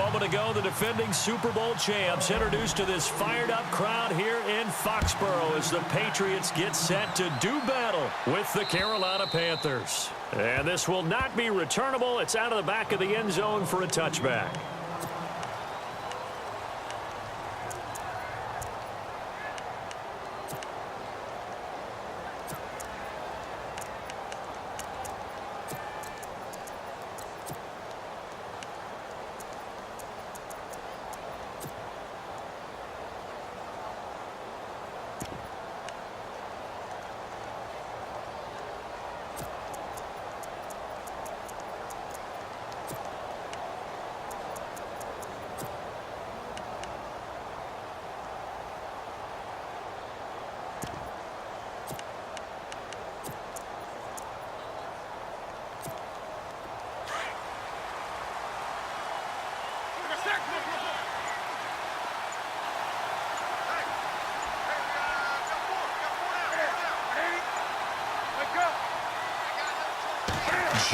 A moment ago, the defending Super Bowl champs introduced to this fired-up crowd here in Foxborough as the Patriots get set to do battle with the Carolina Panthers. And this will not be returnable. It's out of the back of the end zone for a touchback.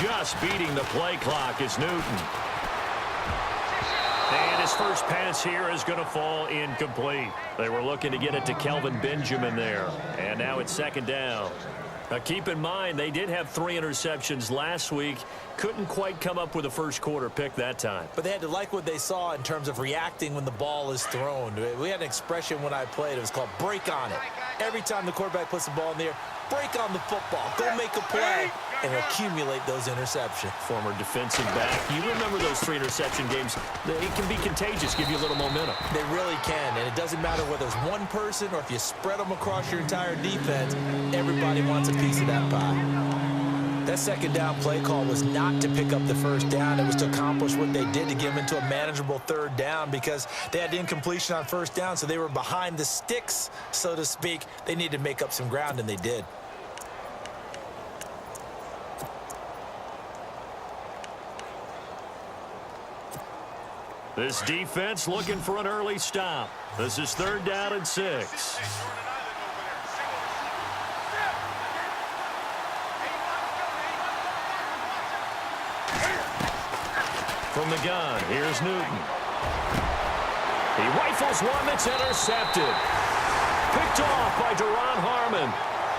Just beating the play clock is Newton. And his first pass here is going to fall incomplete. They were looking to get it to Kelvin Benjamin there. And now it's second down. Now keep in mind, they did have 3 interceptions last week. Couldn't quite come up with a first quarter pick that time. But they had to like what they saw in terms of reacting when the ball is thrown. We had an expression when I played. It was called break on it. Every time the quarterback puts the ball in the air, break on the football. Go make a play and accumulate those interceptions. Former defensive back. You remember those 3 interception games. It can be contagious, give you a little momentum. They really can, and it doesn't matter whether it's one person or if you spread them across your entire defense, everybody wants a piece of that pie. That second down play call was not to pick up the first down. It was to accomplish what they did to get them into a manageable third down because they had incompletion on first down, so they were behind the sticks, so to speak. They needed to make up some ground, and they did. This defense looking for an early stop. This is 3rd down and 6. From the gun, here's Newton. He rifles one that's intercepted. Picked off by Duron Harmon.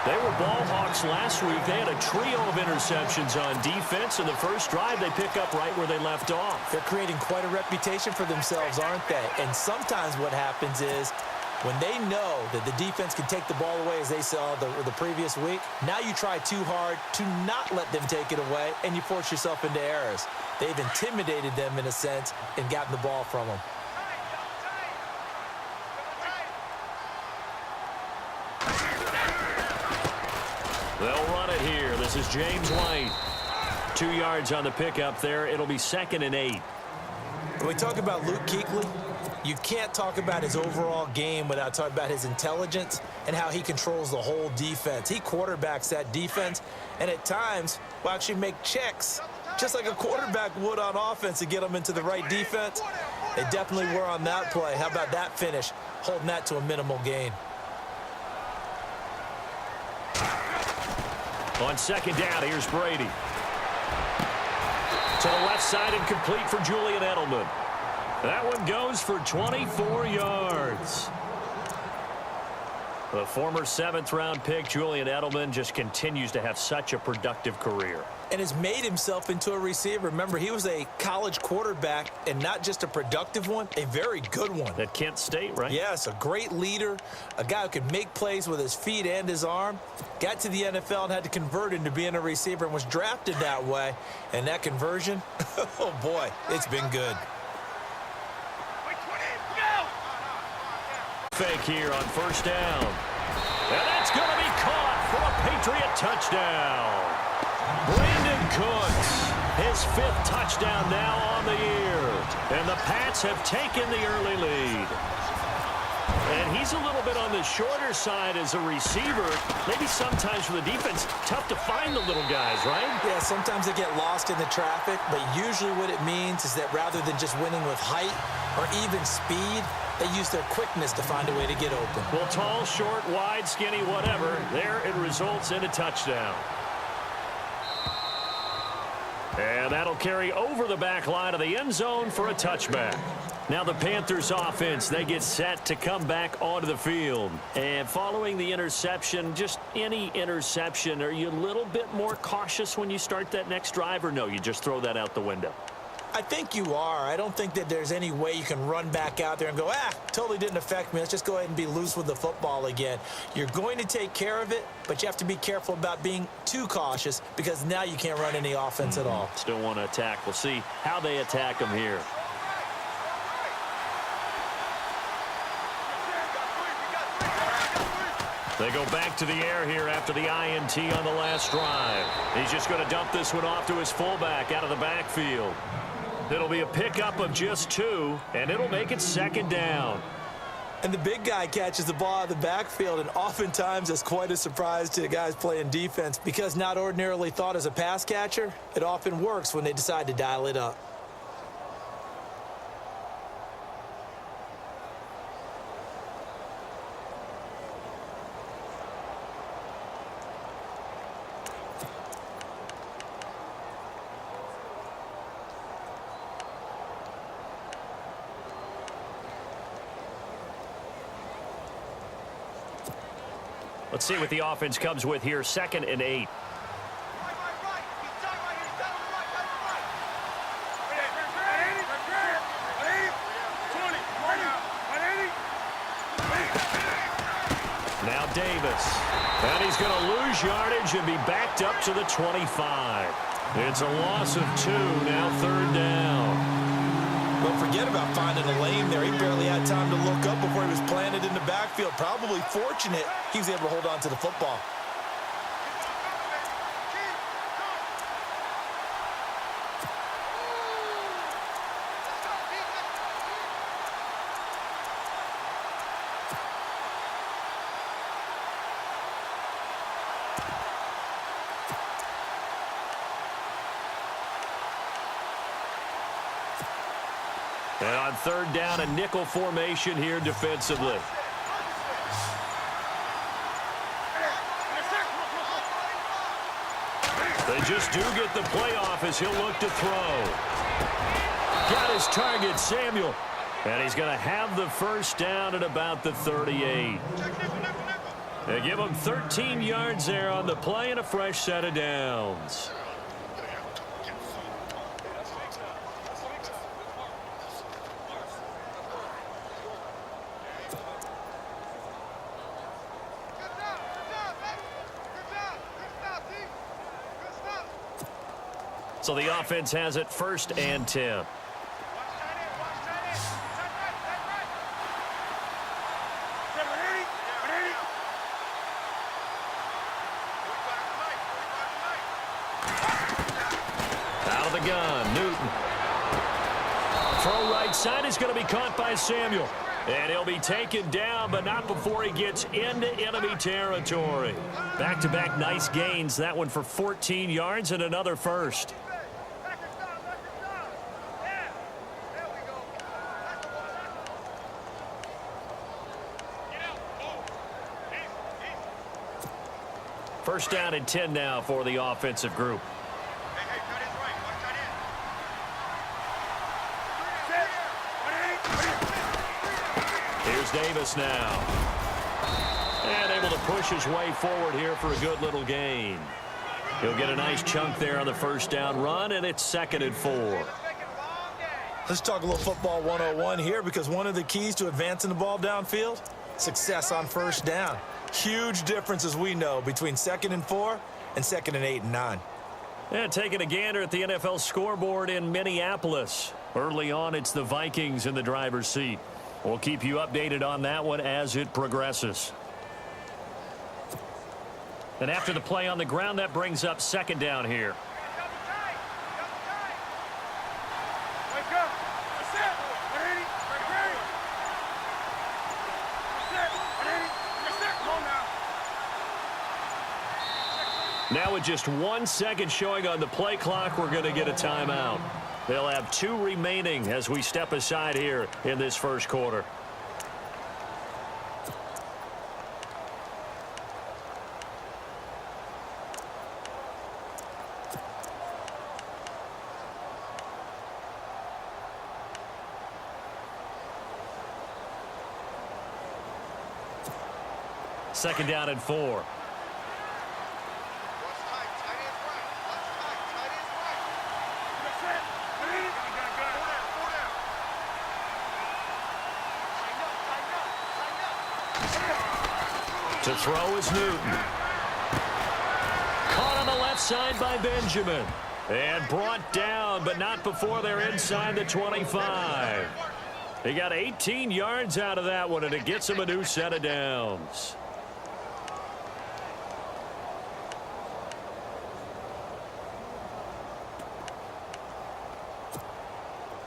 They were ball hawks last week. They had a trio of interceptions on defense. In the first drive, they pick up right where they left off. They're creating quite a reputation for themselves, aren't they? And sometimes what happens is when they know that the defense can take the ball away, as they saw the previous week, now you try too hard to not let them take it away, and you force yourself into errors. They've intimidated them in a sense and gotten the ball from them. They'll run it here. This is James White. 2 yards on the pickup there. It'll be 2nd and 8. When we talk about Luke Kuechly, you can't talk about his overall game without talking about his intelligence and how he controls the whole defense. He quarterbacks that defense and at times will actually make checks just like a quarterback would on offense to get them into the right defense. They definitely were on that play. How about that finish? Holding that to a minimal gain. On 2nd down, here's Brady. To the left side and complete for Julian Edelman. That one goes for 24 yards. The former 7th-round pick, Julian Edelman, just continues to have such a productive career. And has made himself into a receiver. Remember, he was a college quarterback, and not just a productive one, a very good one. At Kent State, right? Yes, a great leader, a guy who could make plays with his feet and his arm. Got to the NFL and had to convert into being a receiver and was drafted that way. And that conversion, oh boy, it's been good. Fake here on 1st down. And that's going to be caught for a Patriot touchdown. Brandon Cooks, his 5th touchdown now on the year. And the Pats have taken the early lead. And he's a little bit on the shorter side as a receiver. Maybe sometimes for the defense, tough to find the little guys, right? Yeah, sometimes they get lost in the traffic, but usually what it means is that rather than just winning with height or even speed, they use their quickness to find a way to get open. Well, tall, short, wide, skinny, whatever, there it results in a touchdown. And that'll carry over the back line of the end zone for a touchback. Now the Panthers offense, they get set to come back onto the field. And following the interception, just any interception, are you a little bit more cautious when you start that next drive, or no, you just throw that out the window? I think you are. I don't think that there's any way you can run back out there and go, totally didn't affect me. Let's just go ahead and be loose with the football again. You're going to take care of it, but you have to be careful about being too cautious because now you can't run any offense at all. Still want to attack. We'll see how they attack them here. They go back to the air here after the INT on the last drive. He's just going to dump this one off to his fullback out of the backfield. It'll be a pickup of just 2, and it'll make it 2nd down. And the big guy catches the ball out of the backfield, and oftentimes it's quite a surprise to the guys playing defense because not ordinarily thought as a pass catcher, it often works when they decide to dial it up. Let's see what the offense comes with here. 2nd and 8. Now Davis. And he's going to lose yardage and be backed up to the 25. It's a loss of 2, now 3rd down. Don't forget about finding a lane there. He barely had time to look up before he was planted in the backfield. Probably fortunate he was able to hold on to the football. And on 3rd down, a nickel formation here defensively. They just do get the playoff as he'll look to throw. Got his target, Samuel. And he's going to have the 1st down at about the 38. They give him 13 yards there on the play and a fresh set of downs. So the offense has it 1st and 10. Out of the gun, Newton. Throw right side is going to be caught by Samuel. And he'll be taken down, but not before he gets into enemy territory. Back-to-back nice gains. That one for 14 yards and another 1st. First down and 10 now for the offensive group. Here's Davis now. And able to push his way forward here for a good little gain. He'll get a nice chunk there on the 1st down run, and it's 2nd and 4. Let's talk a little football 101 here because one of the keys to advancing the ball downfield, success on 1st down. Huge difference, as we know, between 2nd and 4 and 2nd and 8 and 9. And taking a gander at the NFL scoreboard in Minneapolis. Early on, it's the Vikings in the driver's seat. We'll keep you updated on that one as it progresses. And after the play on the ground, that brings up 2nd down here. Now with just 1 second showing on the play clock, we're going to get a timeout. They'll have 2 remaining as we step aside here in this 1st quarter. Second down and 4. To throw is Newton. Caught on the left side by Benjamin. And brought down, but not before they're inside the 25. He got 18 yards out of that one, and it gets him a new set of downs.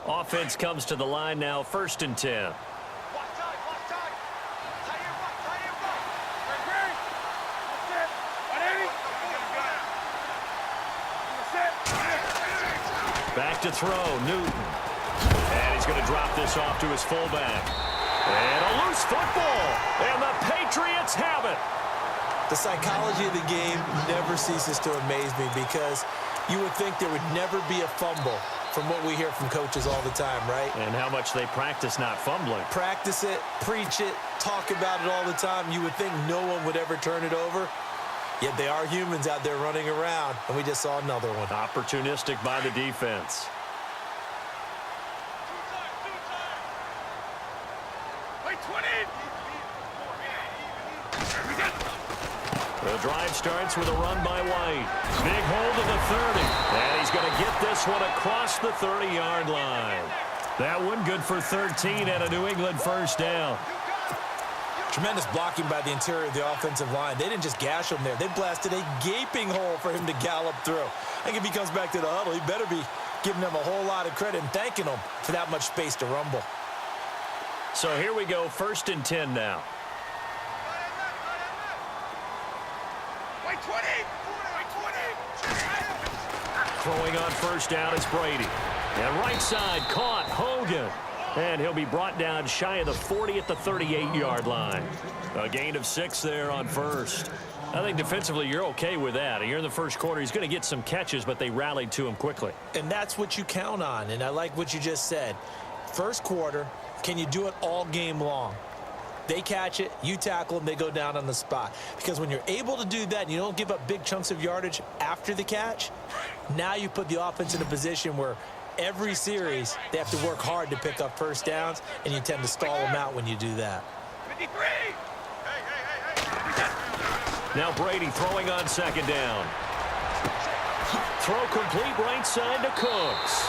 Offense comes to the line now, 1st and 10. Back to throw, Newton. And he's going to drop this off to his fullback. And a loose football. And the Patriots have it. The psychology of the game never ceases to amaze me because you would think there would never be a fumble from what we hear from coaches all the time, right? And how much they practice not fumbling. Practice it, preach it, talk about it all the time. You would think no one would ever turn it over. Yet they are humans out there running around, and we just saw another one. Opportunistic by the defense. The drive starts with a run by White. Big hold of the 30. And he's going to get this one across the 30-yard line. That one good for 13 and a New England 1st down. Tremendous blocking by the interior of the offensive line. They didn't just gash him there. They blasted a gaping hole for him to gallop through. I think if he comes back to the huddle, he better be giving them a whole lot of credit and thanking them for that much space to rumble. So here we go, 1st and 10 now. Throwing on 1st down is Brady. And right side caught, Hogan. And he'll be brought down shy of the 40 at the 38-yard line. A gain of 6 there on 1st. I think defensively you're okay with that. You're in the 1st quarter. He's going to get some catches, but they rallied to him quickly. And that's what you count on, and I like what you just said. 1st quarter, can you do it all game long? They catch it, you tackle them, they go down on the spot. Because when you're able to do that and you don't give up big chunks of yardage after the catch, now you put the offense in a position where every series they have to work hard to pick up 1st downs, and you tend to stall them out when you do that. Now Brady throwing on 2nd down. Throw complete right side to Cooks.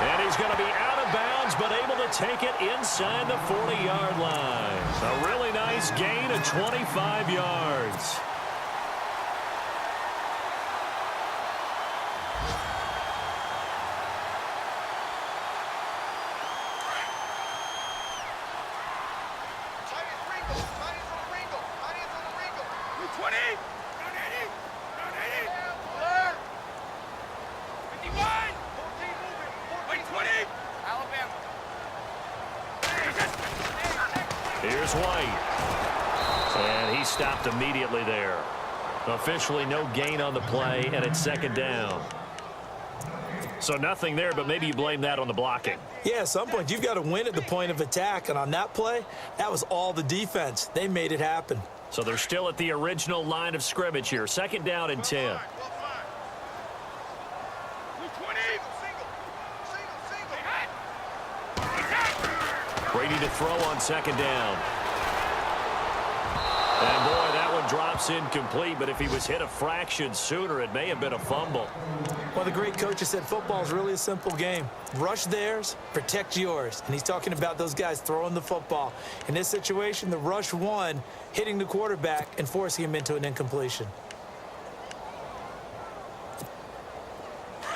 And he's going to be out of bounds, but able to take it inside the 40-yard line. A really nice gain of 25 yards. Here's White. And he stopped immediately there. Officially no gain on the play, and it's 2nd down. So nothing there, but maybe you blame that on the blocking. Yeah, at some point you've got to win at the point of attack, and on that play, that was all the defense. They made it happen. So they're still at the original line of scrimmage here. 2nd down and 10. Brady to throw on 2nd down. And boy, that one drops incomplete, but if he was hit a fraction sooner, it may have been a fumble. Well, the great coach has said football is really a simple game. Rush theirs, protect yours. And he's talking about those guys throwing the football. In this situation, the rush won, hitting the quarterback and forcing him into an incompletion.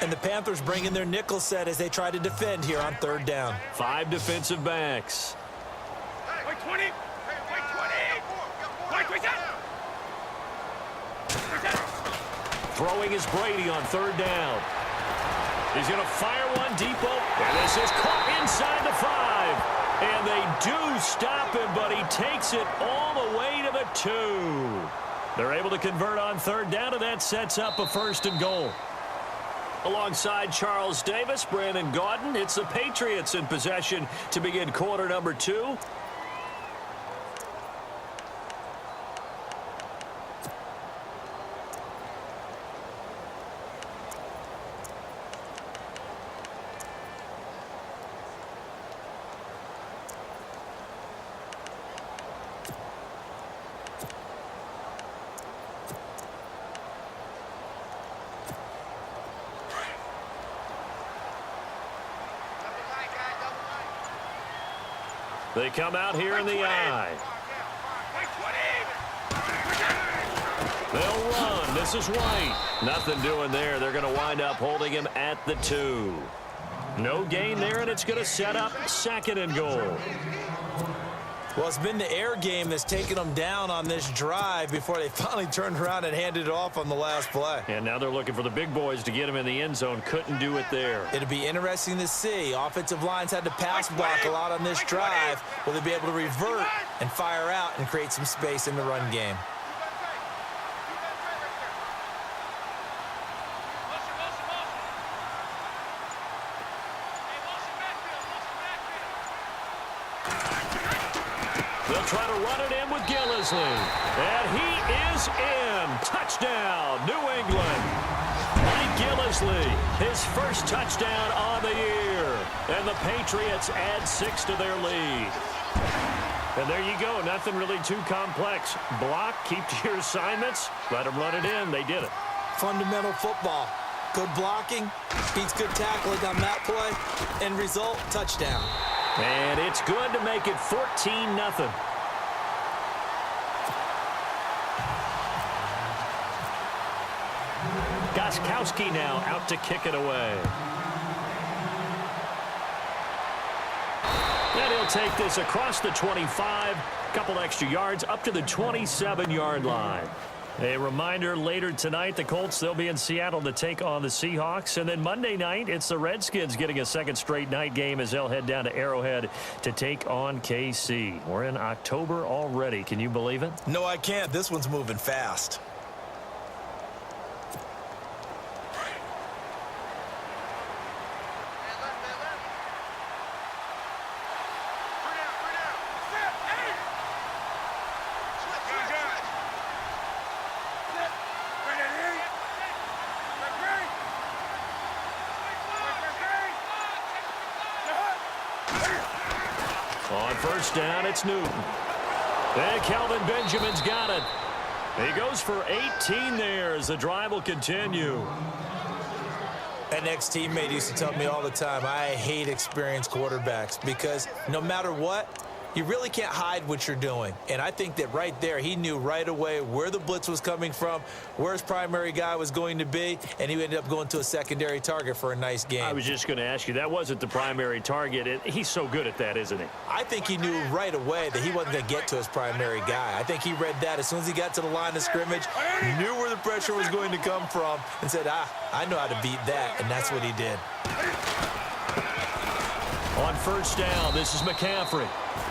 And the Panthers bring in their nickel set as they try to defend here on 3rd down. 5 defensive backs. Wait 20. Wait 20. Wait 20. Throwing is Brady on 3rd down. He's going to fire one deep open. And this is caught inside the 5. And they do stop him, but he takes it all the way to the 2. They're able to convert on 3rd down, and that sets up a 1st and goal. Alongside Charles Davis, Brandon Gaudin, it's the Patriots in possession to begin quarter number 2. They come out here in the I. They'll run. This is White. Nothing doing there. They're going to wind up holding him at the 2. No gain there, and it's going to set up 2nd and goal. Well, it's been the air game that's taken them down on this drive before they finally turned around and handed it off on the last play. And now they're looking for the big boys to get him in the end zone. Couldn't do it there. It'll be interesting to see. Offensive lines had to pass block a lot on this drive. Will they be able to revert and fire out and create some space in the run game? They'll try to run it in with Gillisley. And he is in. Touchdown, New England. Mike Gillisley, his first touchdown on the year. And the Patriots add 6 to their lead. And there you go. Nothing really too complex. Block, keep to your assignments, let them run it in. They did it. Fundamental football. Good blocking, beats good tackling on that play. End result, touchdown. And it's good to make it 14-0. Gostkowski now out to kick it away. And he'll take this across the 25, couple extra yards up to the 27-yard line. A reminder, later tonight, the Colts, they'll be in Seattle to take on the Seahawks. And then Monday night, it's the Redskins getting a second straight night game as they'll head down to Arrowhead to take on KC. We're in October already. Can you believe it? No, I can't. This one's moving fast. On first down, it's Newton. And Kelvin Benjamin's got it. He goes for 18 there as the drive will continue. An ex-teammate used to tell me all the time, I hate experienced quarterbacks because no matter what, you really can't hide what you're doing. And I think that right there, he knew right away where the blitz was coming from, where his primary guy was going to be, and he ended up going to a secondary target for a nice game. I was just going to ask you, that wasn't the primary target. He's so good at that, isn't he? I think he knew right away that he wasn't going to get to his primary guy. I think he read that as soon as he got to the line of scrimmage, knew where the pressure was going to come from, and said, I know how to beat that, and that's what he did. On first down, this is McCaffrey.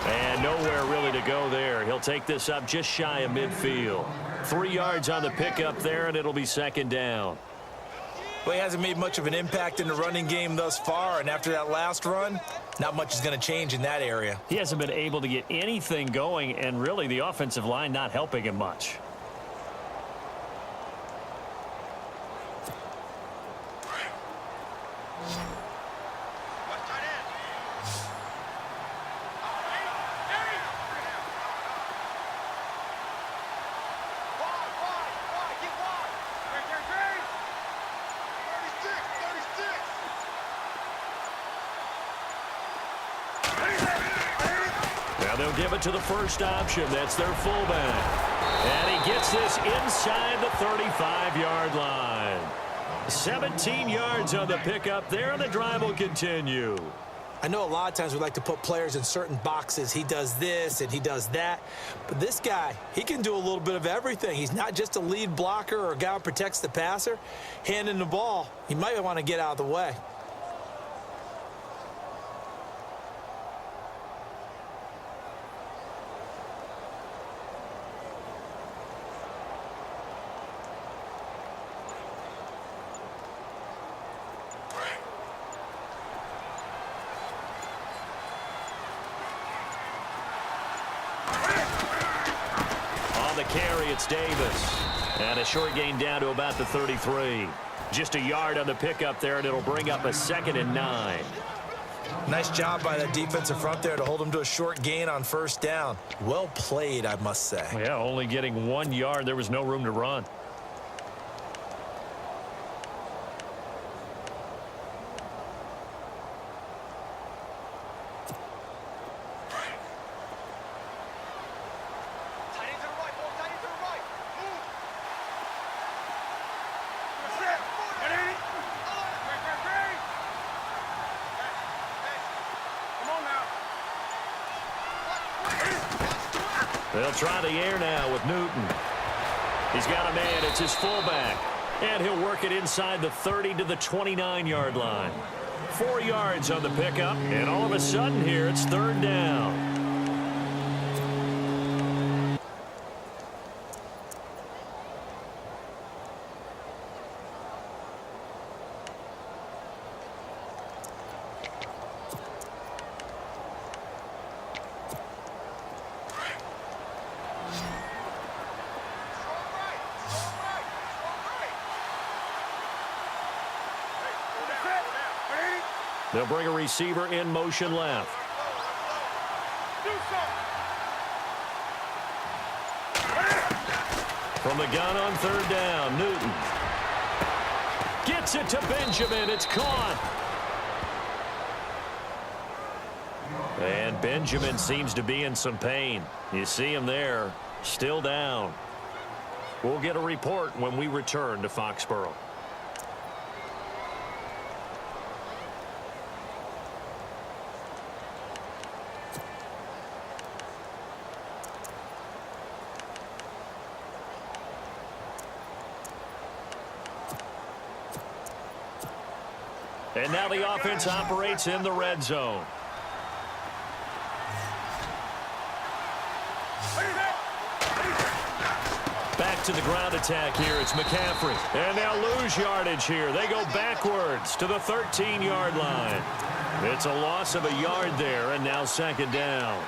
And nowhere really to go there. He'll take this up just shy of midfield. 3 yards on the pickup there, and it'll be second down. Well, he hasn't made much of an impact in the running game thus far, and after that last run, not much is going to change in that area. He hasn't been able to get anything going, and really the offensive line not helping him much. They'll give it to the first option. That's their fullback. And he gets this inside the 35-yard line. 17 yards on the pickup there, and the drive will continue. I know a lot of times we like to put players in certain boxes. He does this and he does that. But this guy, he can do a little bit of everything. He's not just a lead blocker or a guy who protects the passer. Handing the ball, he might want to get out of the way. Carry, it's Davis. And a short gain down to about the 33. Just a yard on the pickup there, and it'll bring up a 2nd and 9. Nice job by that defensive front there to hold him to a short gain on first down. Well played, I must say. Yeah, only getting 1 yard. There was no room to run. They'll try the air now with Newton. He's got a man. It's his fullback. And he'll work it inside the 30 to the 29-yard line. 4 yards on the pickup. And all of a sudden here, it's third down. They'll bring a receiver in motion left. From the gun on third down, Newton. Gets it to Benjamin. It's caught. And Benjamin seems to be in some pain. You see him there, still down. We'll get a report when we return to Foxborough. And now the offense operates in the red zone. Back to the ground attack here. It's McCaffrey. And they'll lose yardage here. They go backwards to the 13-yard line. It's a loss of a yard there, and now second down.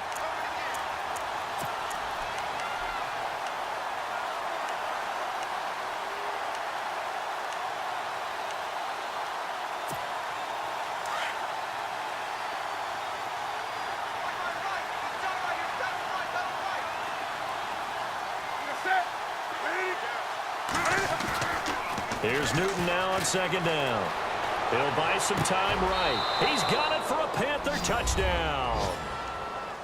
Here's Newton now on second down. He'll buy some time right. He's got it for a Panther touchdown.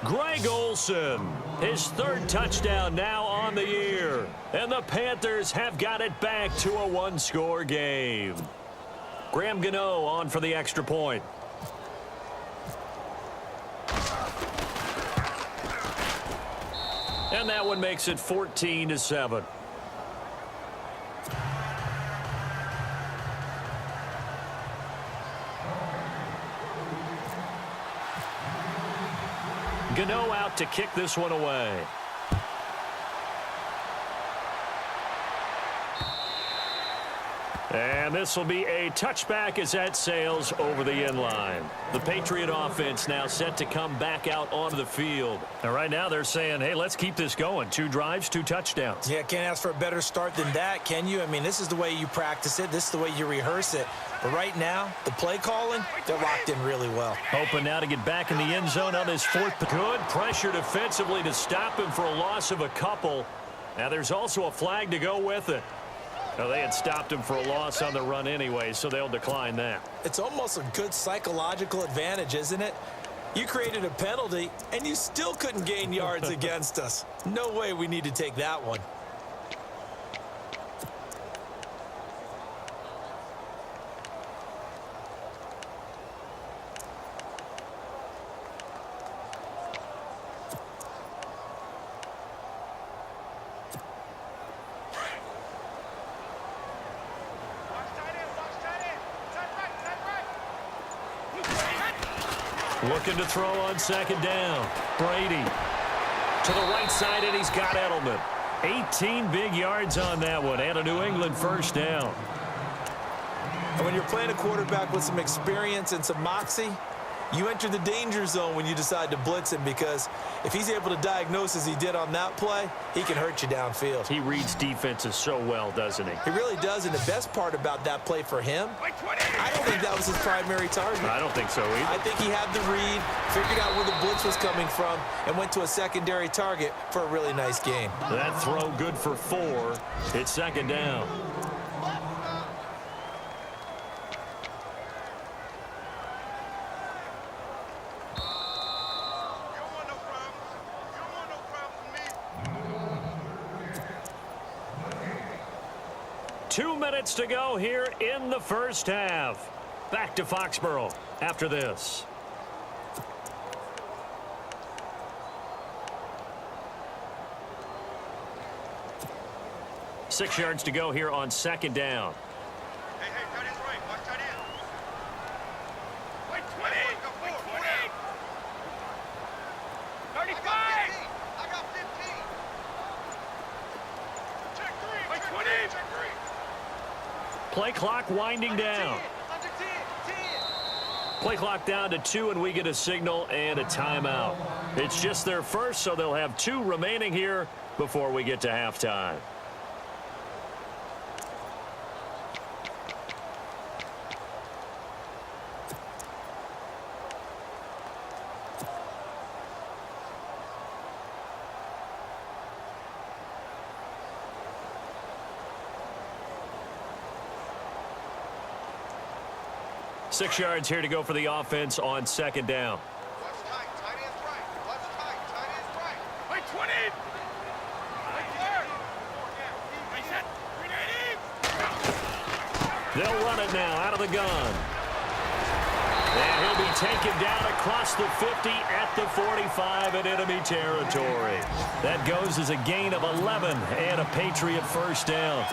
Greg Olsen, his third touchdown now on the year. And the Panthers have got it back to a one-score game. Graham Gano on for the extra point. And that one makes it 14-7. Gano out to kick this one away. And this will be a touchback as that sails over the end line. The Patriot offense now set to come back out onto the field. And right now they're saying, hey, let's keep this going. 2 drives, 2 touchdowns. Yeah, can't ask for a better start than that, can you? I mean, this is the way you practice it. This is the way you rehearse it. But right now, the play calling, they're locked in really well. Hoping now to get back in the end zone on this fourth. Good pressure defensively to stop him for a loss of a couple. Now there's also a flag to go with it. Now, they had stopped him for a loss on the run anyway, so they'll decline that. It's almost a good psychological advantage, isn't it? You created a penalty, and you still couldn't gain yards against us. No way we need to take that one. Looking to throw on second down. Brady to the right side, and he's got Edelman. 18 big yards on that one, and a New England first down. And when you're playing a quarterback with some experience and some moxie, you enter the danger zone when you decide to blitz him, because if he's able to diagnose as he did on that play, he can hurt you downfield. He reads defenses so well, doesn't he? He really does, and the best part about that play for him, I don't think that was his primary target. I don't think so either. I think he had the read, figured out where the blitz was coming from, and went to a secondary target for a really nice game. That throw good for 4. It's second down. Two minutes to go here in the first half. Back to Foxborough after this. 6 yards to go here on second down. Hey, tight end's right. Watch tight end. Wait, 20. Go forward. 20. 35. I got 15. Check 3. Wait, 20. Check 3. Play clock winding down. Under 10. 10. Play clock down to 2, and we get a signal and a timeout. It's just their first, so they'll have 2 remaining here before we get to halftime. Six yards here to go for the offense on second down. Watch tight. Tight end's right. Watch tight. Tight end's right. Wait, 20. Wait, there. Wait, set. 390. They'll run it now out of the gun. And he'll be taken down across the 50 at the 45 in enemy territory. That goes as a gain of 11 and a Patriot first down.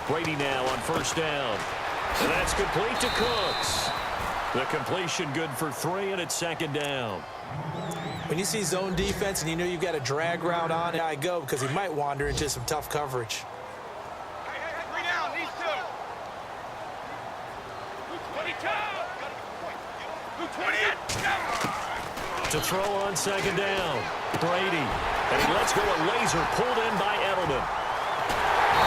Brady now on first down. And that's complete to Cooks. The completion good for 3, and it's second down. When you see zone defense and you know you've got a drag route on, I go because he might wander into some tough coverage. Hey, 3 down, these 2. 22. 20. To throw on second down. Brady. And he lets go a laser pulled in by Edelman.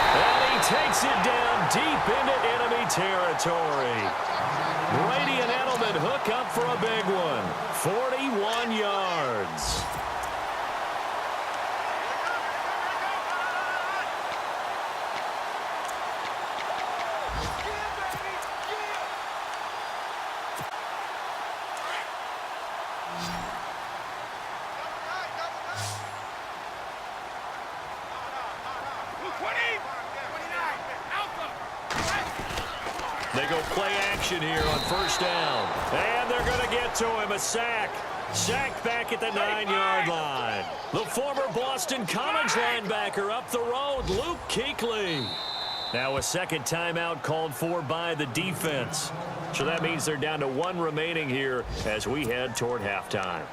And he takes it down deep into enemy territory. Brady and Edelman hook up for a big one. 41 yards. They go play action here on first down. And they're going to get to him. A sack. Sacked back at the 9-yard line. The former Boston College linebacker up the road, Luke Kuechly. Now a second timeout called for by the defense. So that means they're down to 1 remaining here as we head toward halftime.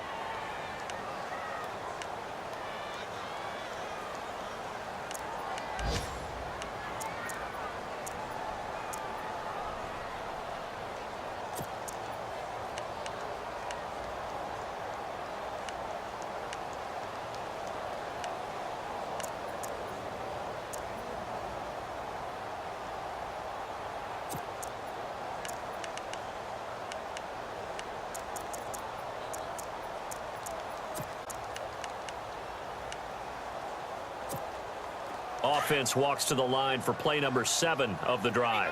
Offense walks to the line for play number 7 of the drive.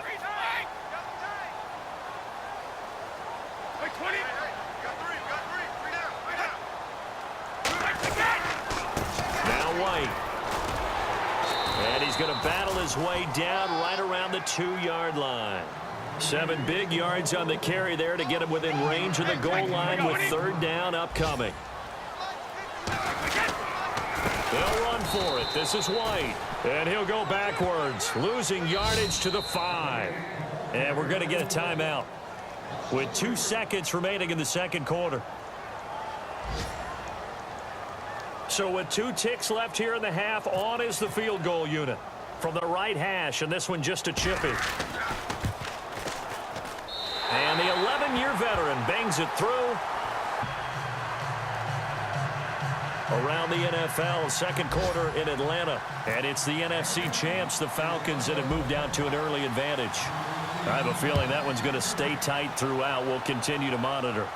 Now White. And he's going to battle his way down right around the 2-yard line. 7 big yards on the carry there to get him within range of the goal line with third down upcoming. They'll run for it. This is White. And he'll go backwards, losing yardage to the 5. And we're going to get a timeout with 2 seconds remaining in the second quarter. So with 2 ticks left here in the half, on is the field goal unit from the right hash, and this one just a chippy. And the 11-year veteran bangs it through. Around the NFL, second quarter in Atlanta. And it's the NFC champs, the Falcons, that have moved down to an early advantage. I have a feeling that one's going to stay tight throughout. We'll continue to monitor.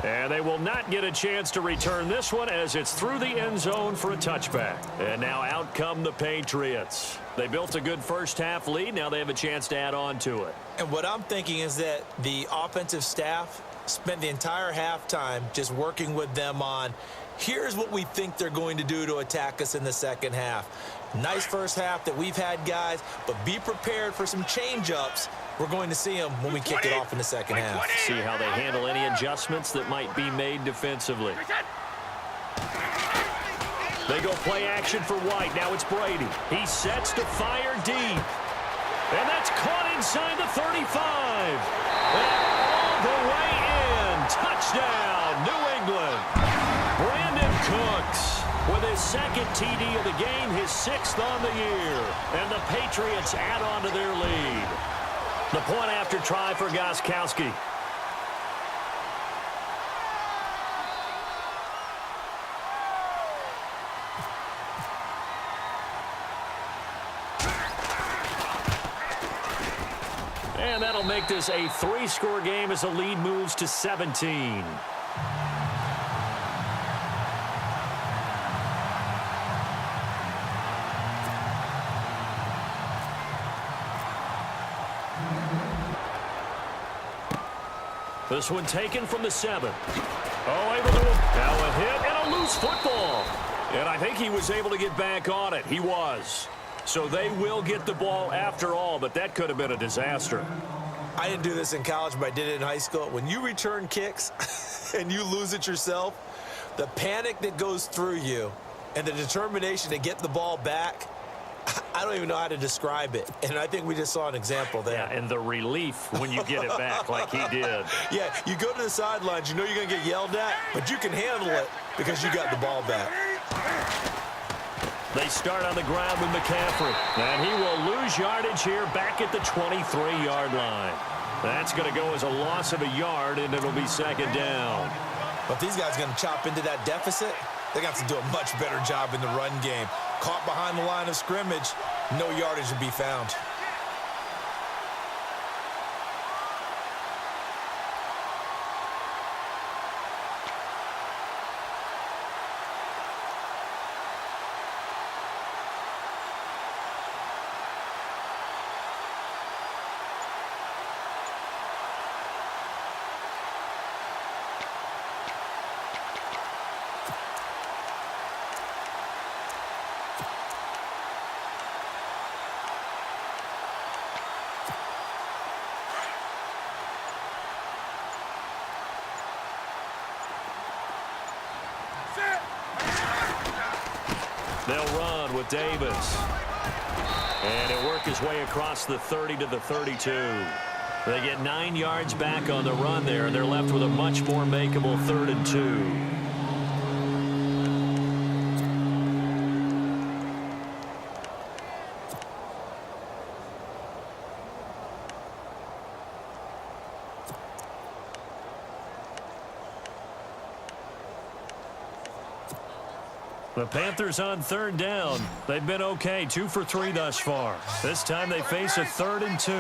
And they will not get a chance to return this one as it's through the end zone for a touchback. And now out come the Patriots. They built a good first-half lead. Now they have a chance to add on to it. And what I'm thinking is that the offensive staff spent the entire halftime just working with them on Here's what we think they're going to do to attack us in the second half. Nice first half that we've had, guys, but be prepared for some change-ups. We're going to see them when we kick it off in the second half. See how they handle any adjustments that might be made defensively. They go play action for White. Now it's Brady. He sets to fire deep. And that's caught inside the 35. And all the way in. Touchdown, New England. Brandon Cooks with his second TD of the game, his 6th on the year. And the Patriots add on to their lead. The point after try for Gostkowski. And that'll make this a 3-score game as the lead moves to 17. This one taken from the 7. Oh, able to now a hit and a loose football. And I think he was able to get back on it. He was. So they will get the ball after all, but that could have been a disaster. I didn't do this in college, but I did it in high school. When you return kicks and you lose it yourself, the panic that goes through you and the determination to get the ball back, I don't even know how to describe it. And I think we just saw an example there. Yeah, and the relief when you get it back like he did. Yeah, you go to the sidelines, you know you're going to get yelled at, but you can handle it because you got the ball back. They start on the ground with McCaffrey. And he will lose yardage here back at the 23-yard line. That's going to go as a loss of a yard, and it'll be second down. But these guys are going to chop into that deficit. They got to do a much better job in the run game. Caught behind the line of scrimmage, no yardage to be found. They'll run with Davis. And he'll work his way across the 30 to the 32. They get 9 yards back on the run there, and they're left with a much more makeable 3rd and 2. The Panthers on 3rd down. They've been okay, 2 for 3 thus far. This time they face a 3rd and 2.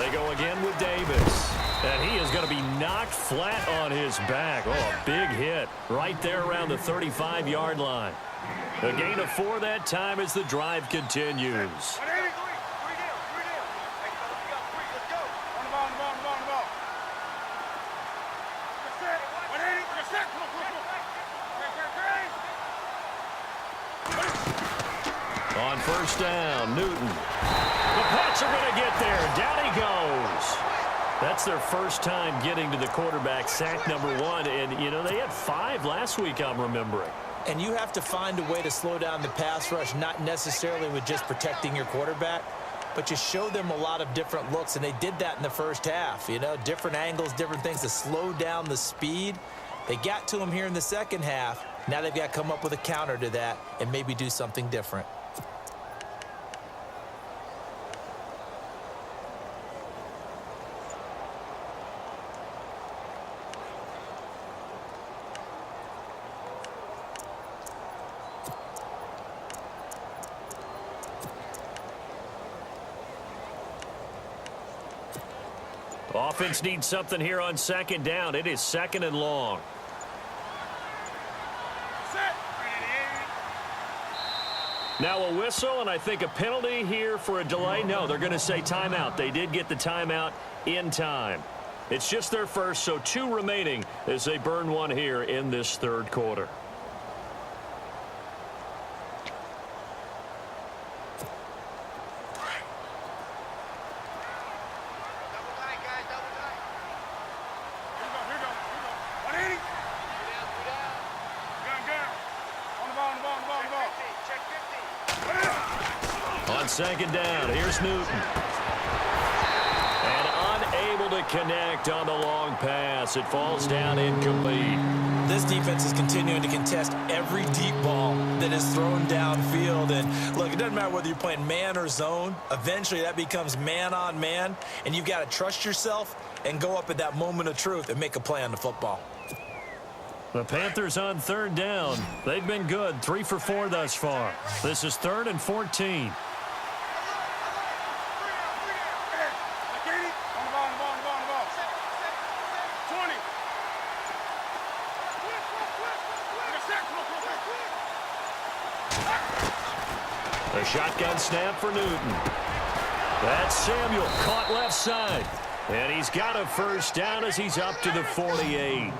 They go again with Davis. And he is going to be knocked flat on his back. Oh, a big hit right there around the 35-yard line. A gain of 4 that time as the drive continues. On 1st down, Newton. The Pats are going to get there. Down he goes. That's their first time getting to the quarterback, sack number 1. And, you know, they had 5 last week, I'm remembering. And you have to find a way to slow down the pass rush, not necessarily with just protecting your quarterback, but you show them a lot of different looks, and they did that in the first half. You know, different angles, different things to slow down the speed. They got to him here in the second half. Now they've got to come up with a counter to that and maybe do something different. Offense needs something here on 2nd down. It is 2nd and long. Now a whistle, and I think a penalty here for a delay. No, they're going to say timeout. They did get the timeout in time. It's just their first, so 2 remaining as they burn one here in this third quarter. Double tight, guys, double tight. Here we go. 180. Get down. Gun. On the ball. Check 50. On second down, here's Newton. And unable to connect on the long pass. It falls down incomplete. This defense is continuing to contest every deep ball that is thrown downfield. And look, it doesn't matter whether you're playing man or zone. Eventually that becomes man on man, and you've got to trust yourself and go up at that moment of truth and make a play on the football. The Panthers on third down. They've been good, 3 for 4 thus far. This is 3rd and 14. A shotgun snap for Newton. That's Samuel, caught left side. And he's got a first down as he's up to the 48.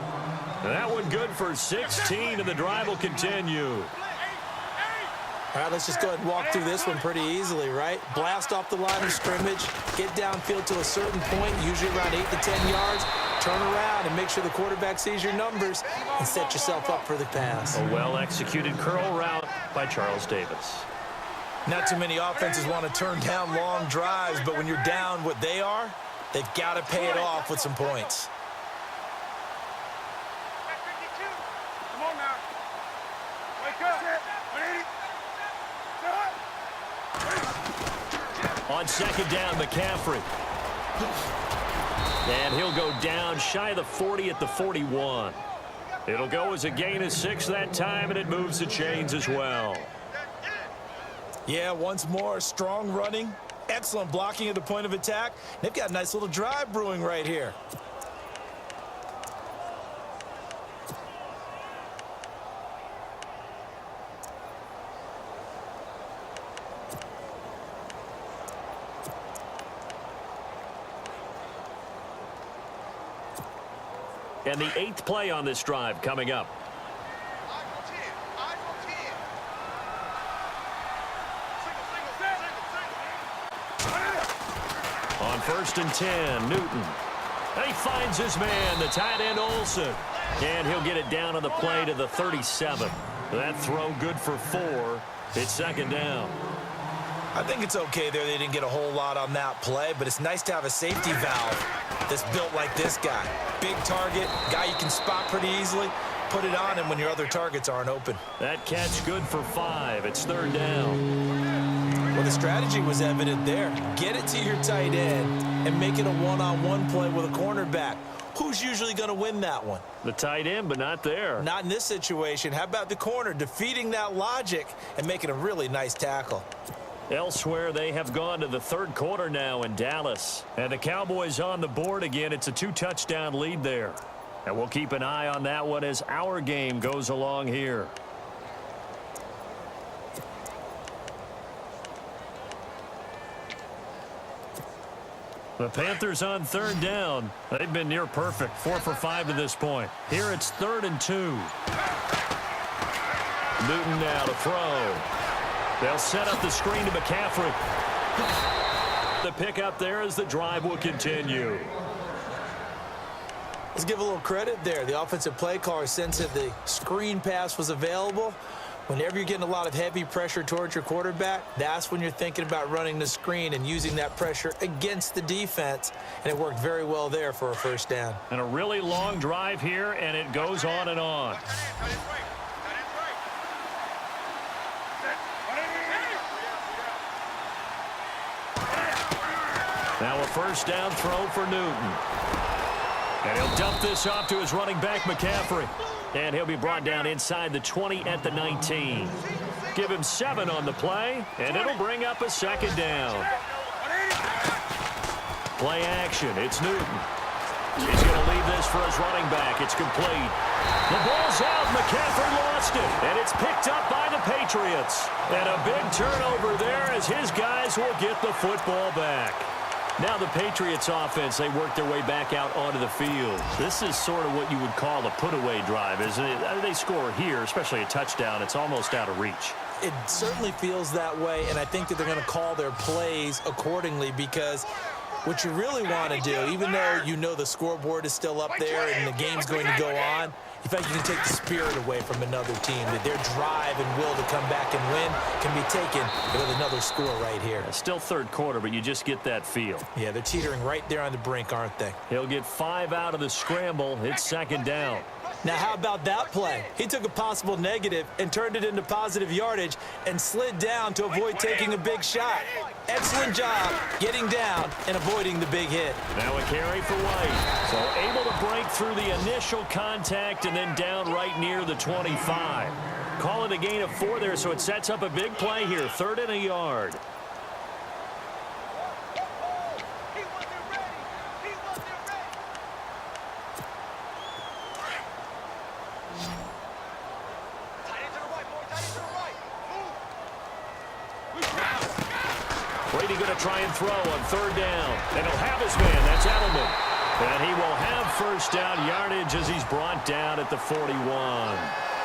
That one good for 16, and the drive will continue. All right, let's just go ahead and walk through this one pretty easily, right? Blast off the line of scrimmage, get downfield to a certain point, usually around 8 to 10 yards, turn around and make sure the quarterback sees your numbers and set yourself up for the pass. A well-executed curl route by Charles Davis. Not too many offenses want to turn down long drives, but when you're down what they are, they've got to pay it off with some points. Come on now. Wake up. 180. On second down, McCaffrey. And he'll go down shy of the 40 at the 41. It'll go as a gain of 6 that time, and it moves the chains as well. Yeah, once more, strong running, excellent blocking at the point of attack. They've got a nice little drive brewing right here. And the 8th play on this drive coming up. On 1st and 10, Newton. And he finds his man, the tight end Olsen. And he'll get it down on the play to the 37. That throw good for 4. It's second down. I think it's okay there. They didn't get a whole lot on that play, but it's nice to have a safety valve that's built like this guy. Big target, guy you can spot pretty easily. Put it on him when your other targets aren't open. That catch good for 5. It's third down. Well, the strategy was evident there. Get it to your tight end and make it a one-on-one play with a cornerback. Who's usually going to win that one? The tight end, but not there. Not in this situation. How about the corner defeating that logic and making a really nice tackle? Elsewhere, they have gone to the third quarter now in Dallas. And the Cowboys on the board again. It's a 2-touchdown lead there. And we'll keep an eye on that one as our game goes along here. The Panthers on third down. They've been near perfect. 4 for 5 to this point. Here it's 3rd and 2. Newton now to throw. They'll set up the screen to McCaffrey. The pick up there as the drive will continue. Let's give a little credit there. The offensive play caller sensed that the screen pass was available. Whenever you're getting a lot of heavy pressure towards your quarterback, that's when you're thinking about running the screen and using that pressure against the defense. And it worked very well there for a first down. And a really long drive here, and it goes on and on. Now a first down throw for Newton. And he'll dump this off to his running back, McCaffrey. And he'll be brought down inside the 20 at the 19. Give him 7 on the play, and it'll bring up a second down. Play action. It's Newton. He's going to leave this for his running back. It's complete. The ball's out. McCaffrey lost it, and it's picked up by the Patriots. And a big turnover there as his guys will get the football back. Now the Patriots offense, they work their way back out onto the field. This is sort of what you would call a put-away drive, isn't it? They score here, especially a touchdown. It's almost out of reach. It certainly feels that way, and I think that they're going to call their plays accordingly because what you really want to do, even though you know the scoreboard is still up there and the game's going to go on, in fact, you can take the spirit away from another team, that their drive and will to come back and win can be taken with another score right here. Still third quarter, but you just get that feel. Yeah, they're teetering right there on the brink, aren't they? He'll get 5 out of the scramble. It's second down. Now, how about that play? He took a possible negative and turned it into positive yardage and slid down to avoid taking a big shot. Excellent job getting down and avoiding the big hit. Now a carry for White. So able to break through the initial contact and then down right near the 25. Call it a gain of 4 there, so it sets up a big play here. 3rd and a yard. Brady going to try and throw on 3rd down. And he'll have his man. That's Edelman. And he will have first down yardage as he's brought down at the 41.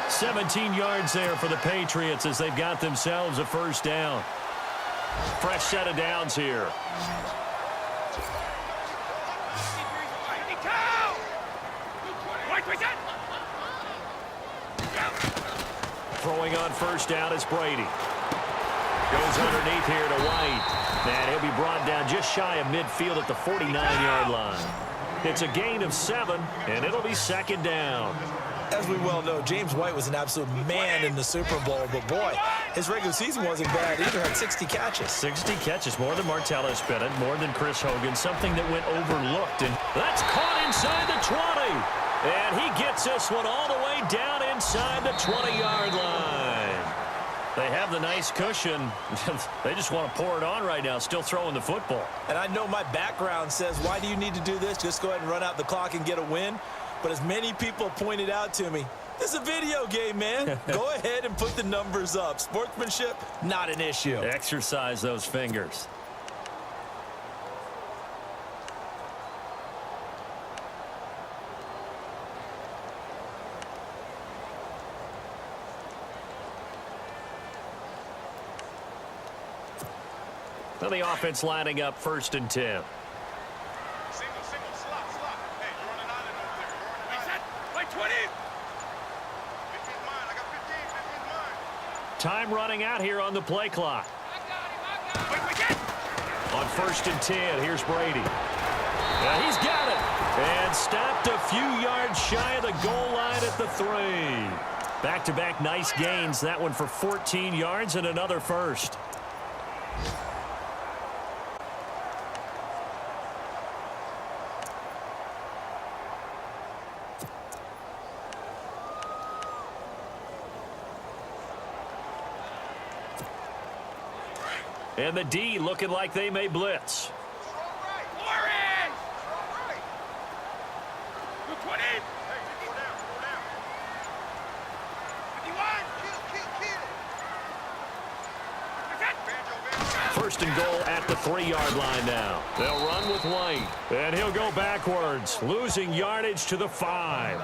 17 yards there for the Patriots as they've got themselves a first down. Fresh set of downs here. Throwing on first down is Brady. Goes underneath here to White. And he'll be brought down just shy of midfield at the 49-yard line. It's a gain of 7, and it'll be second down. As we well know, James White was an absolute man in the Super Bowl, but boy, his regular season wasn't bad either. Had 60 catches. 60 catches, more than Martellus Bennett, more than Chris Hogan, something that went overlooked. And that's caught inside the 20. And he gets this one all the way down inside the 20-yard line. They have the nice cushion. They just want to pour it on right now, still throwing the football. And I know my background says, why do you need to do this? Just go ahead and run out the clock and get a win. But as many people pointed out to me, this is a video game, man. Go ahead and put the numbers up. Sportsmanship, not an issue. Exercise those fingers. Now the offense lining up 1st and 10. Single, slot. Hey, you're on an island over there. You're on an island. Play 20. 15's mine. I got 15. 15's mine. Time running out here on the play clock. I got him. Wait. On 1st and 10, here's Brady. Now he's got it. And stopped a few yards shy of the goal line at the 3. Back-to-back nice gains. That one for 14 yards and another first. And the D looking like they may blitz. Warren! 220. Hey, go down. 51. 1st and goal at the 3-yard line now. They'll run with White. And he'll go backwards, losing yardage to the 5.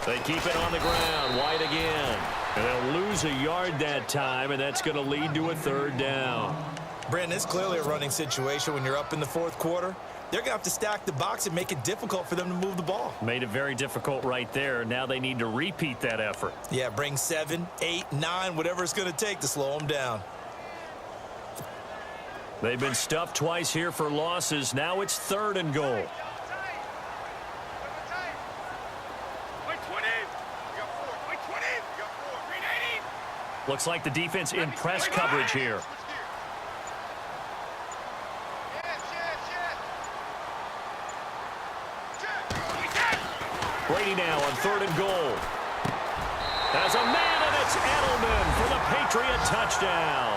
They keep it on the ground. White again. And they'll lose a yard that time, and that's going to lead to a 3rd down. Brandon, it's clearly a running situation when you're up in the 4th quarter. they're going to have to stack the box and make it difficult for them to move the ball. Made it very difficult right there. Now they need to repeat that effort. Yeah, bring 7, 8, 9, whatever it's going to take to slow them down. They've been stuffed twice here for losses. Now it's 3rd and goal. Looks like the defense in press coverage here. Brady now on 3rd and goal. As a man, and it's Edelman for the Patriot touchdown.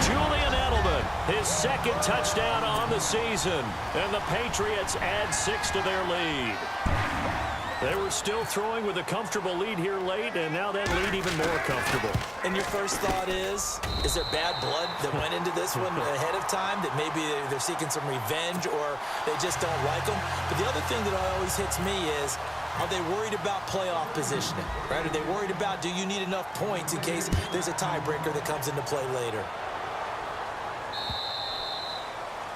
Julian Edelman, his 2nd touchdown on the season. And the Patriots add 6 to their lead. They were still throwing with a comfortable lead here late, and now that lead even more comfortable. And your first thought is there bad blood that went into this one ahead of time, that maybe they're seeking some revenge or they just don't like them? But the other thing that always hits me is, are they worried about playoff positioning? Right? Are they worried about, do you need enough points in case there's a tiebreaker that comes into play later?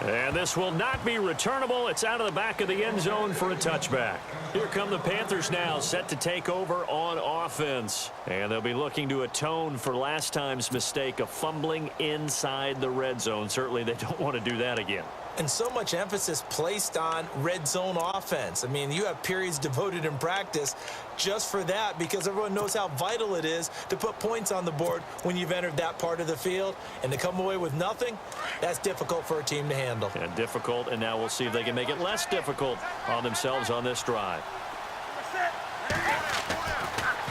And this will not be returnable. It's out of the back of the end zone for a touchback. Here come the Panthers now, set to take over on offense. And they'll be looking to atone for last time's mistake of fumbling inside the red zone. Certainly they don't want to do that again. And so much emphasis placed on red zone offense. I mean, you have periods devoted in practice just for that, because everyone knows how vital it is to put points on the board when you've entered that part of the field. And to come away with nothing, that's difficult for a team to handle. And difficult, and now we'll see if they can make it less difficult on themselves on this drive.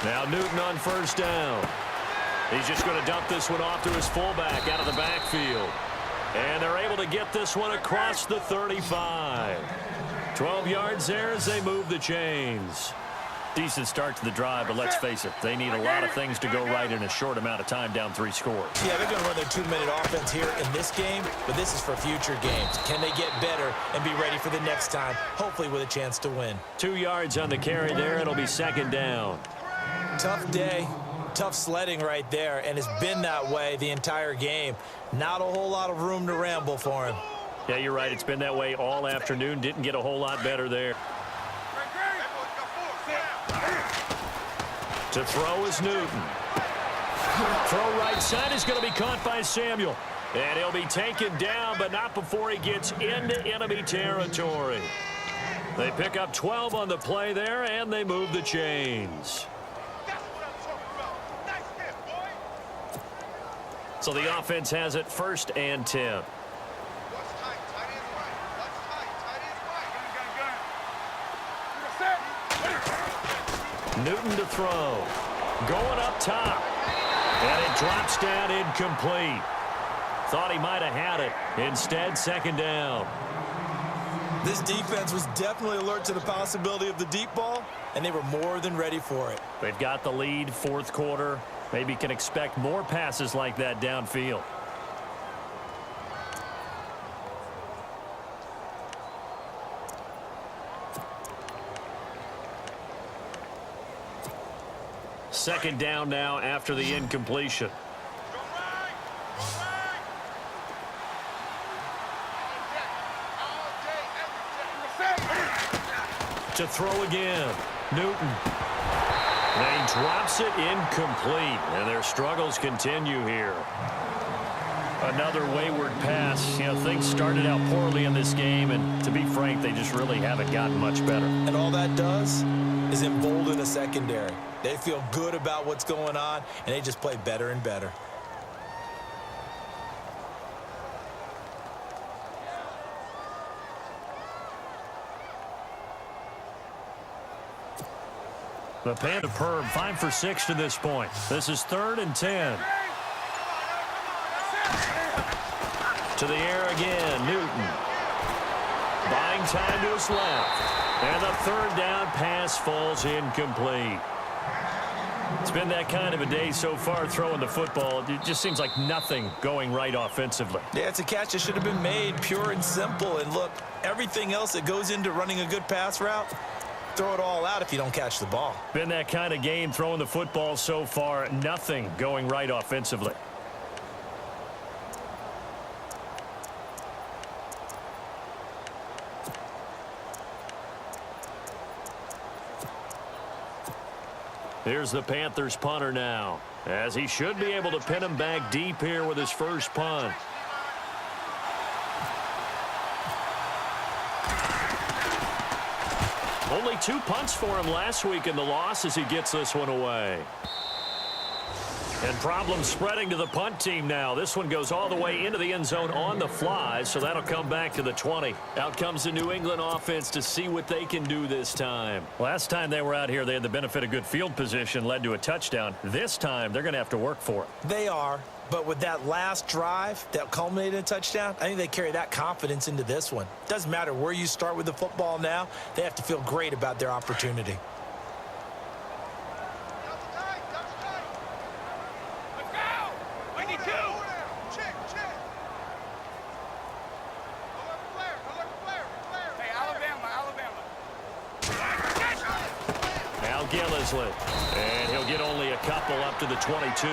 Now Newton on 1st down. He's just going to dump this one off to his fullback out of the backfield. And they're able to get this one across the 35. 12 yards there as they move the chains. Decent start to the drive, but let's face it, they need a lot of things to go right in a short amount of time, down 3 scores. Yeah, they're going to run their 2-minute offense here in this game, but this is for future games. Can they get better and be ready for the next time, hopefully with a chance to win? 2 yards on the carry there. It'll be 2nd down. Tough day. Tough sledding right there, and it's been that way the entire game. Not a whole lot of room to ramble for him. Yeah, you're right. It's been that way all afternoon. Didn't get a whole lot better there. To throw is Newton. Throw right side is going to be caught by Samuel. And he'll be taken down, but not before he gets into enemy territory. They pick up 12 on the play there, and they move the chains. So the offense has it 1st and 10. Newton to throw. Going up top. And it drops down incomplete. Thought he might have had it. Instead, 2nd down. This defense was definitely alert to the possibility of the deep ball, and they were more than ready for it. They've got the lead, 4th quarter. Maybe can expect more passes like that downfield. Second down now after the incompletion. To throw again. Newton. And he drops it incomplete. And their struggles continue here. Another wayward pass. You know, things started out poorly in this game, and to be frank, they just really haven't gotten much better. And all that does is embolden a secondary. They feel good about what's going on, and they just play better and better. The Panther Perm 5 for 6 to this point. This is 3rd and 10. To the air again, Newton. Buying time to his left. And the 3rd down pass falls incomplete. It's been that kind of a day so far throwing the football. It just seems like nothing going right offensively. Yeah, it's a catch that should have been made, pure and simple. And look, everything else that goes into running a good pass route, throw it all out if you don't catch the ball. Been that kind of game throwing the football so far. Nothing going right offensively. Here's the Panthers punter now, as he should be able to pin him back deep here with his first punt. Only 2 punts for him last week in the loss as he gets this one away. And problems spreading to the punt team now. This one goes all the way into the end zone on the fly, so that'll come back to the 20. Out comes the New England offense to see what they can do this time. Last time they were out here, they had the benefit of good field position, led to a touchdown. This time, they're going to have to work for it. They are, but with that last drive that culminated in a touchdown, I think they carry that confidence into this one. Doesn't matter where you start with the football now, they have to feel great about their opportunity. And he'll get only a couple up to the 22.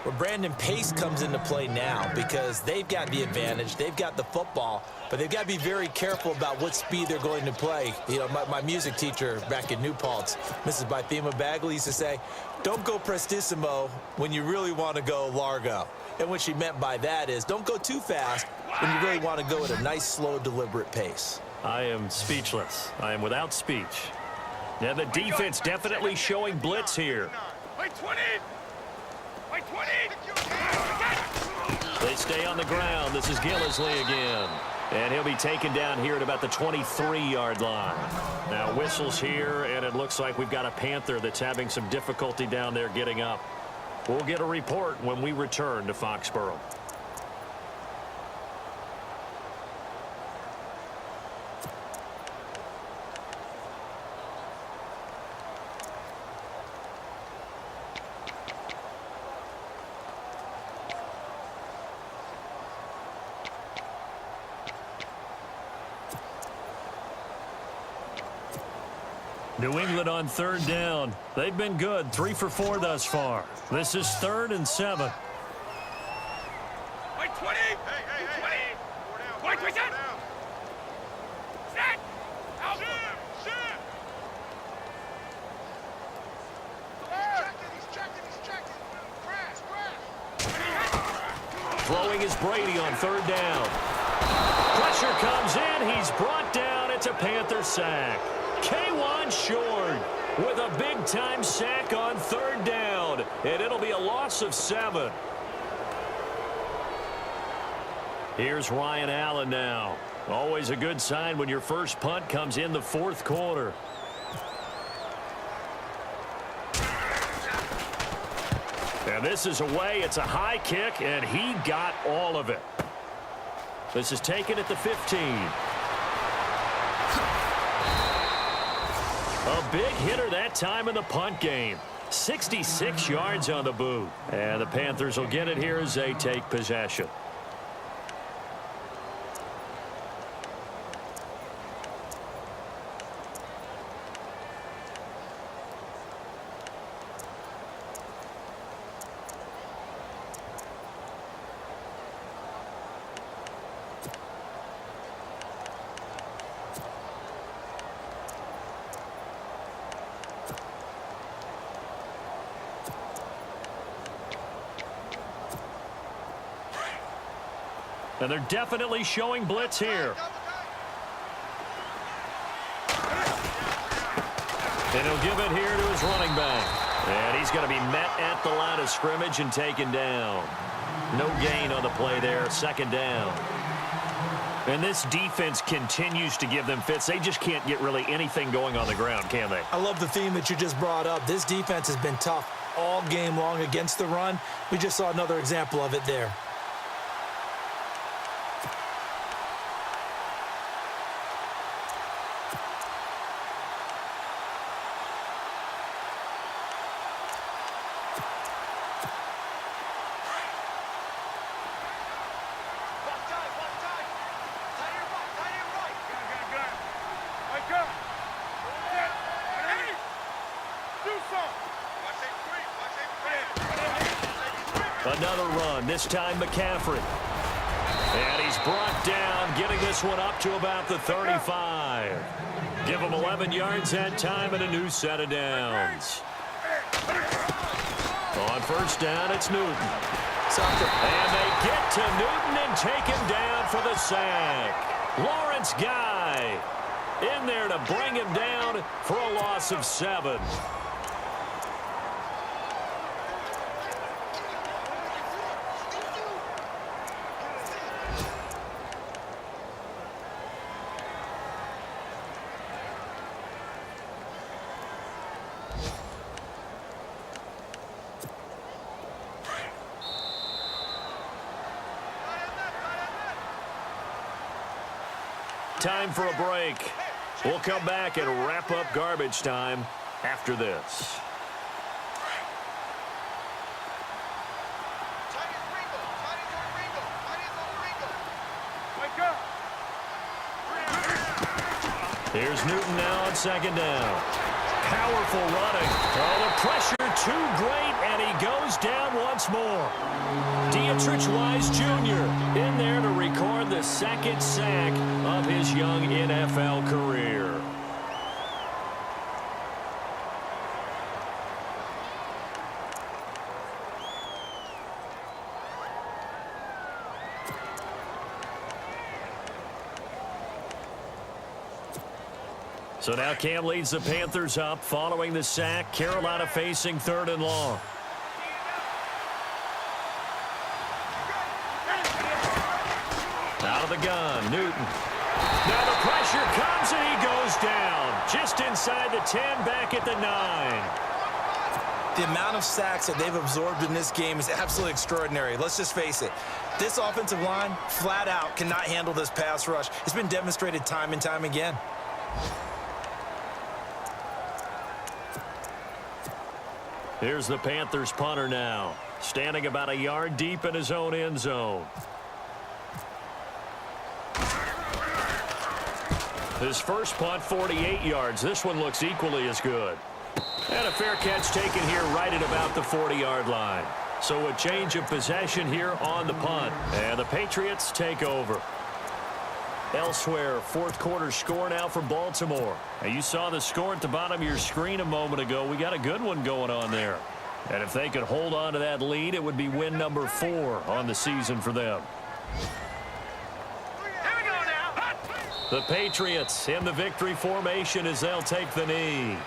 Well, Brandon, pace comes into play now because they've got the advantage. They've got the football, but they've got to be very careful about what speed they're going to play. You know, my music teacher back in New Paltz, Mrs. Bythema Bagley, used to say, don't go prestissimo when you really want to go largo. And what she meant by that is don't go too fast when you really want to go at a nice, slow, deliberate pace. I am speechless. I am without speech. Now the defense definitely showing blitz here. They stay on the ground. This is Gillisley again. And he'll be taken down here at about the 23-yard line. Now whistles here, and it looks like we've got a Panther that's having some difficulty down there getting up. We'll get a report when we return to Foxborough. New England on 3rd down. They've been good, 3 for 4 thus far. This is 3rd and 7. Wait, 20. Hey, 20. 20, set. Set. Out. Shit. He's checking. Crash. Throwing is Brady on 3rd down. Pressure comes in. He's brought down. It's a Panther sack. K1 Short with a big-time sack on 3rd down, and it'll be a loss of 7. Here's Ryan Allen now. Always a good sign when your first punt comes in the 4th quarter. And this is away. It's a high kick, and he got all of it. This is taken at the 15. A big hitter that time in the punt game. 66 yards on the boot. And the Panthers will get it here as they take possession. And they're definitely showing blitz here. And he'll give it here to his running back. And he's going to be met at the line of scrimmage and taken down. No gain on the play there, 2nd down. And this defense continues to give them fits. They just can't get really anything going on the ground, can they? I love the theme that you just brought up. This defense has been tough all game long against the run. We just saw another example of it there. Another run, this time McCaffrey. And he's brought down, getting this one up to about the 35. Give him 11 yards that time and a new set of downs. On first down, it's Newton. Something. And they get to Newton and take him down for the sack. Lawrence Guy in there to bring him down for a loss of 7. Time for a break. We'll come back and wrap up garbage time after this. Here's Newton now on second down. Powerful running. Oh, the pressure too great, and he goes down once more. Dietrich Wise Jr. in there to record the second sack of his young NFL career. So now Cam leads the Panthers up following the sack. Carolina facing 3rd and long. Out of the gun, Newton. Now the pressure comes and he goes down. Just inside the 10, back at the 9. The amount of sacks that they've absorbed in this game is absolutely extraordinary. Let's just face it. This offensive line, flat out, cannot handle this pass rush. It's been demonstrated time and time again. Here's the Panthers punter now, standing about a yard deep in his own end zone. His first punt, 48 yards. This one looks equally as good. And a fair catch taken here right at about the 40-yard line. So a change of possession here on the punt. And the Patriots take over. Elsewhere, fourth quarter score now for Baltimore. Now you saw the score at the bottom of your screen a moment ago. We got a good one going on there. And if they could hold on to that lead, it would be win number 4 on the season for them. The Patriots in the victory formation as they'll take the knee.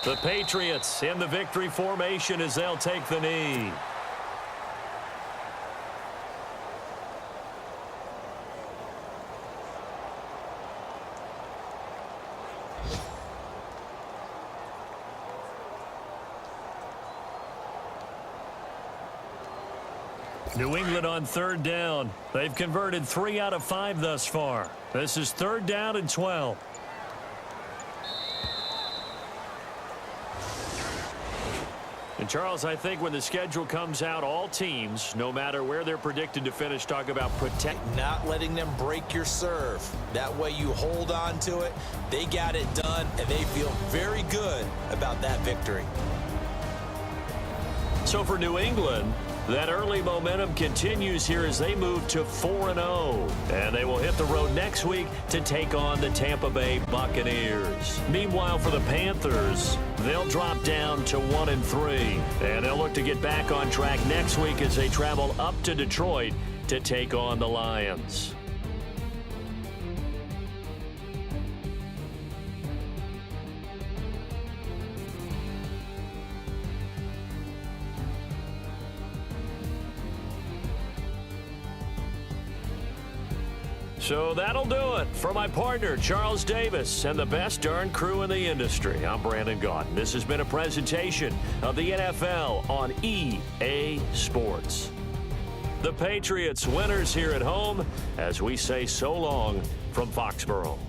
The Patriots in the victory formation as they'll take the knee. New England on 3rd down. They've converted 3 out of 5 thus far. This is 3rd down and 12. And Charles, I think when the schedule comes out, all teams, no matter where they're predicted to finish, talk about protect. Not letting them break your serve. That way you hold on to it. They got it done, and they feel very good about that victory. So for New England, that early momentum continues here as they move to 4-0. And they will hit the road next week to take on the Tampa Bay Buccaneers. Meanwhile, for the Panthers, they'll drop down to 1-3. And they'll look to get back on track next week as they travel up to Detroit to take on the Lions. So that'll do it for my partner, Charles Davis, and the best darn crew in the industry. I'm Brandon Gaudin. This has been a presentation of the NFL on EA Sports. The Patriots winners here at home as we say so long from Foxborough.